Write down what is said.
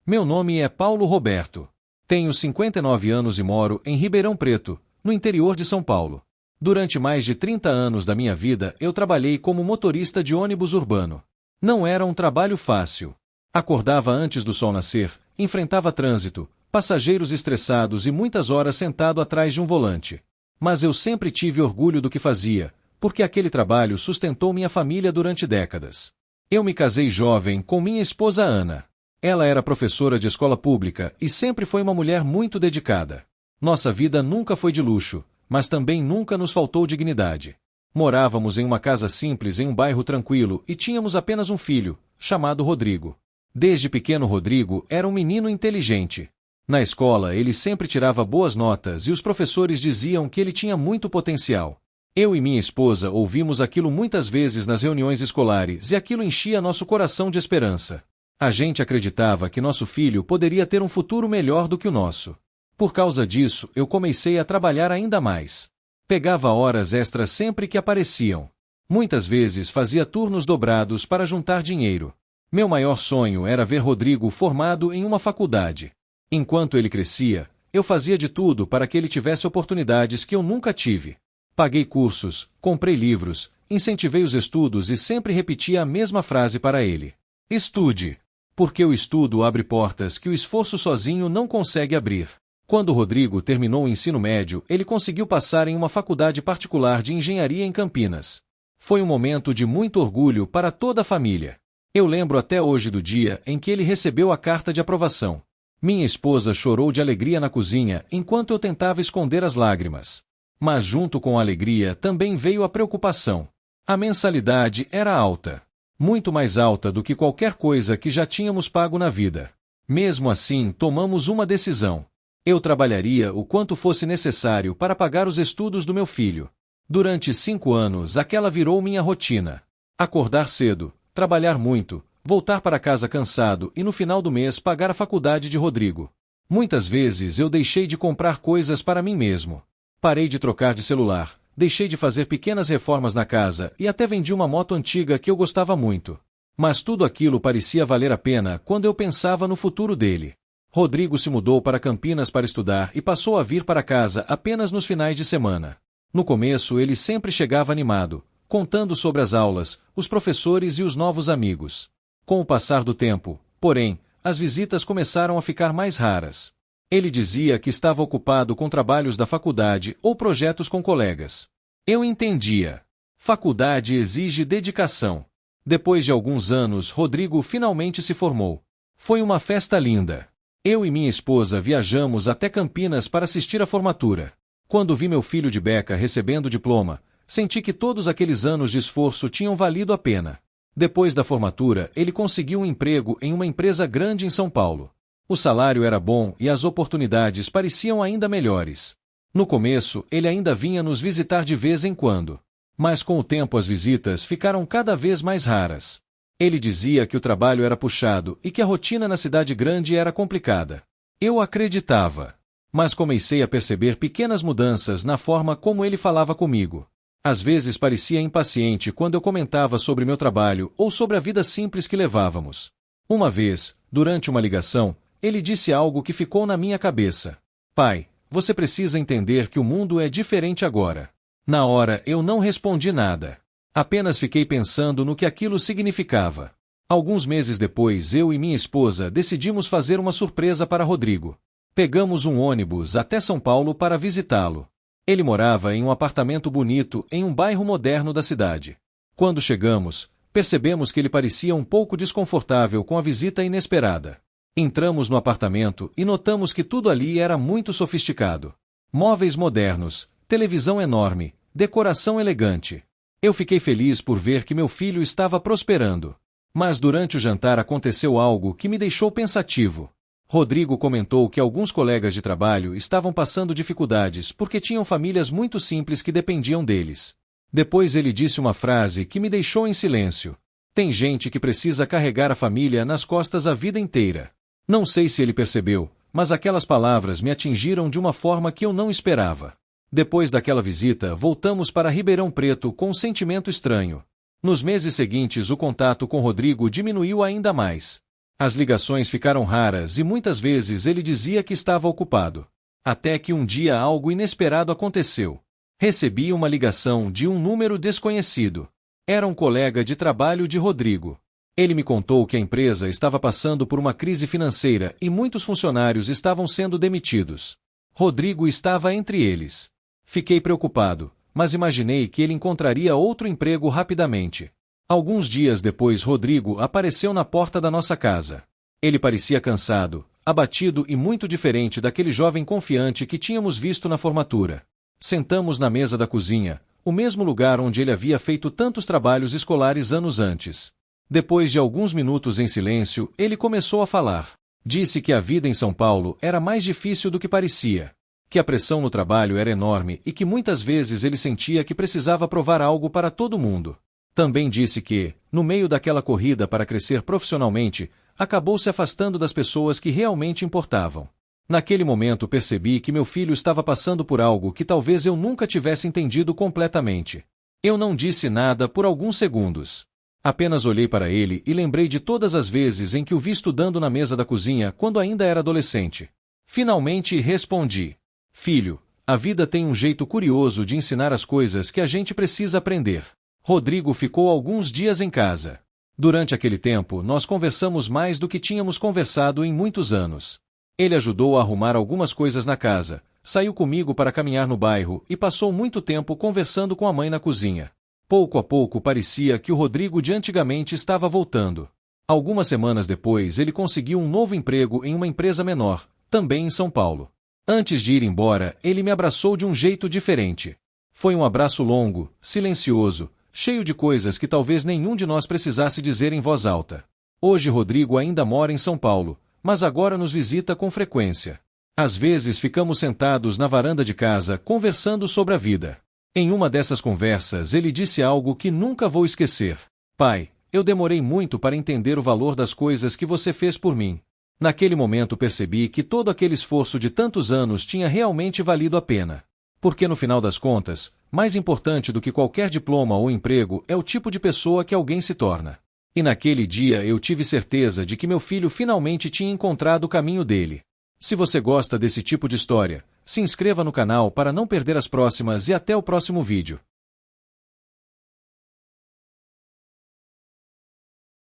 Meu nome é Paulo Roberto. Tenho 59 anos e moro em Ribeirão Preto, no interior de São Paulo. Durante mais de 30 anos da minha vida eu trabalhei como motorista de ônibus urbano. Não era um trabalho fácil. Acordava antes do sol nascer, enfrentava trânsito, passageiros estressados e muitas horas sentado atrás de um volante. Mas eu sempre tive orgulho do que fazia, porque aquele trabalho sustentou minha família durante décadas. Eu me casei jovem com minha esposa Ana. Ela era professora de escola pública e sempre foi uma mulher muito dedicada. Nossa vida nunca foi de luxo, mas também nunca nos faltou dignidade. Morávamos em uma casa simples em um bairro tranquilo e tínhamos apenas um filho, chamado Rodrigo. Desde pequeno Rodrigo era um menino inteligente. Na escola ele sempre tirava boas notas e os professores diziam que ele tinha muito potencial. Eu e minha esposa ouvimos aquilo muitas vezes nas reuniões escolares e aquilo enchia nosso coração de esperança. A gente acreditava que nosso filho poderia ter um futuro melhor do que o nosso. Por causa disso, eu comecei a trabalhar ainda mais. Pegava horas extras sempre que apareciam. Muitas vezes fazia turnos dobrados para juntar dinheiro. Meu maior sonho era ver Rodrigo formado em uma faculdade. Enquanto ele crescia, eu fazia de tudo para que ele tivesse oportunidades que eu nunca tive. Paguei cursos, comprei livros, incentivei os estudos e sempre repetia a mesma frase para ele: estude. Porque o estudo abre portas que o esforço sozinho não consegue abrir. Quando Rodrigo terminou o ensino médio, ele conseguiu passar em uma faculdade particular de engenharia em Campinas. Foi um momento de muito orgulho para toda a família. Eu lembro até hoje do dia em que ele recebeu a carta de aprovação. Minha esposa chorou de alegria na cozinha enquanto eu tentava esconder as lágrimas. Mas junto com a alegria também veio a preocupação. A mensalidade era alta. Muito mais alta do que qualquer coisa que já tínhamos pago na vida. Mesmo assim, tomamos uma decisão. Eu trabalharia o quanto fosse necessário para pagar os estudos do meu filho. Durante 5 anos, aquela virou minha rotina. Acordar cedo, trabalhar muito, voltar para casa cansado e no final do mês pagar a faculdade de Rodrigo. Muitas vezes eu deixei de comprar coisas para mim mesmo. Parei de trocar de celular. Deixei de fazer pequenas reformas na casa e até vendi uma moto antiga que eu gostava muito. Mas tudo aquilo parecia valer a pena quando eu pensava no futuro dele. Rodrigo se mudou para Campinas para estudar e passou a vir para casa apenas nos finais de semana. No começo ele sempre chegava animado, contando sobre as aulas, os professores e os novos amigos. Com o passar do tempo, porém, as visitas começaram a ficar mais raras. Ele dizia que estava ocupado com trabalhos da faculdade ou projetos com colegas. Eu entendia. Faculdade exige dedicação. Depois de alguns anos, Rodrigo finalmente se formou. Foi uma festa linda. Eu e minha esposa viajamos até Campinas para assistir à formatura. Quando vi meu filho de beca recebendo o diploma, senti que todos aqueles anos de esforço tinham valido a pena. Depois da formatura, ele conseguiu um emprego em uma empresa grande em São Paulo. O salário era bom e as oportunidades pareciam ainda melhores. No começo, ele ainda vinha nos visitar de vez em quando. Mas com o tempo as visitas ficaram cada vez mais raras. Ele dizia que o trabalho era puxado e que a rotina na cidade grande era complicada. Eu acreditava. Mas comecei a perceber pequenas mudanças na forma como ele falava comigo. Às vezes parecia impaciente quando eu comentava sobre meu trabalho ou sobre a vida simples que levávamos. Uma vez, durante uma ligação, ele disse algo que ficou na minha cabeça. Pai, você precisa entender que o mundo é diferente agora. Na hora eu não respondi nada. Apenas fiquei pensando no que aquilo significava. Alguns meses depois, eu e minha esposa decidimos fazer uma surpresa para Rodrigo. Pegamos um ônibus até São Paulo para visitá-lo. Ele morava em um apartamento bonito em um bairro moderno da cidade. Quando chegamos, percebemos que ele parecia um pouco desconfortável com a visita inesperada. Entramos no apartamento e notamos que tudo ali era muito sofisticado. Móveis modernos, televisão enorme, decoração elegante. Eu fiquei feliz por ver que meu filho estava prosperando. Mas durante o jantar aconteceu algo que me deixou pensativo. Rodrigo comentou que alguns colegas de trabalho estavam passando dificuldades porque tinham famílias muito simples que dependiam deles. Depois ele disse uma frase que me deixou em silêncio. Tem gente que precisa carregar a família nas costas a vida inteira. Não sei se ele percebeu, mas aquelas palavras me atingiram de uma forma que eu não esperava. Depois daquela visita, voltamos para Ribeirão Preto com um sentimento estranho. Nos meses seguintes, o contato com Rodrigo diminuiu ainda mais. As ligações ficaram raras e muitas vezes ele dizia que estava ocupado. Até que um dia algo inesperado aconteceu. Recebi uma ligação de um número desconhecido. Era um colega de trabalho de Rodrigo. Ele me contou que a empresa estava passando por uma crise financeira e muitos funcionários estavam sendo demitidos. Rodrigo estava entre eles. Fiquei preocupado, mas imaginei que ele encontraria outro emprego rapidamente. Alguns dias depois, Rodrigo apareceu na porta da nossa casa. Ele parecia cansado, abatido e muito diferente daquele jovem confiante que tínhamos visto na formatura. Sentamos na mesa da cozinha, o mesmo lugar onde ele havia feito tantos trabalhos escolares anos antes. Depois de alguns minutos em silêncio, ele começou a falar. Disse que a vida em São Paulo era mais difícil do que parecia, que a pressão no trabalho era enorme e que muitas vezes ele sentia que precisava provar algo para todo mundo. Também disse que, no meio daquela corrida para crescer profissionalmente, acabou se afastando das pessoas que realmente importavam. Naquele momento percebi que meu filho estava passando por algo que talvez eu nunca tivesse entendido completamente. Eu não disse nada por alguns segundos. Apenas olhei para ele e lembrei de todas as vezes em que o vi estudando na mesa da cozinha quando ainda era adolescente. Finalmente respondi: Filho, a vida tem um jeito curioso de ensinar as coisas que a gente precisa aprender. Rodrigo ficou alguns dias em casa. Durante aquele tempo, nós conversamos mais do que tínhamos conversado em muitos anos. Ele ajudou a arrumar algumas coisas na casa, saiu comigo para caminhar no bairro e passou muito tempo conversando com a mãe na cozinha. Pouco a pouco parecia que o Rodrigo de antigamente estava voltando. Algumas semanas depois, ele conseguiu um novo emprego em uma empresa menor, também em São Paulo. Antes de ir embora, ele me abraçou de um jeito diferente. Foi um abraço longo, silencioso, cheio de coisas que talvez nenhum de nós precisasse dizer em voz alta. Hoje Rodrigo ainda mora em São Paulo, mas agora nos visita com frequência. Às vezes ficamos sentados na varanda de casa conversando sobre a vida. Em uma dessas conversas ele disse algo que nunca vou esquecer. Pai, eu demorei muito para entender o valor das coisas que você fez por mim. Naquele momento percebi que todo aquele esforço de tantos anos tinha realmente valido a pena. Porque no final das contas, mais importante do que qualquer diploma ou emprego é o tipo de pessoa que alguém se torna. E naquele dia eu tive certeza de que meu filho finalmente tinha encontrado o caminho dele. Se você gosta desse tipo de história, se inscreva no canal para não perder as próximas e até o próximo vídeo.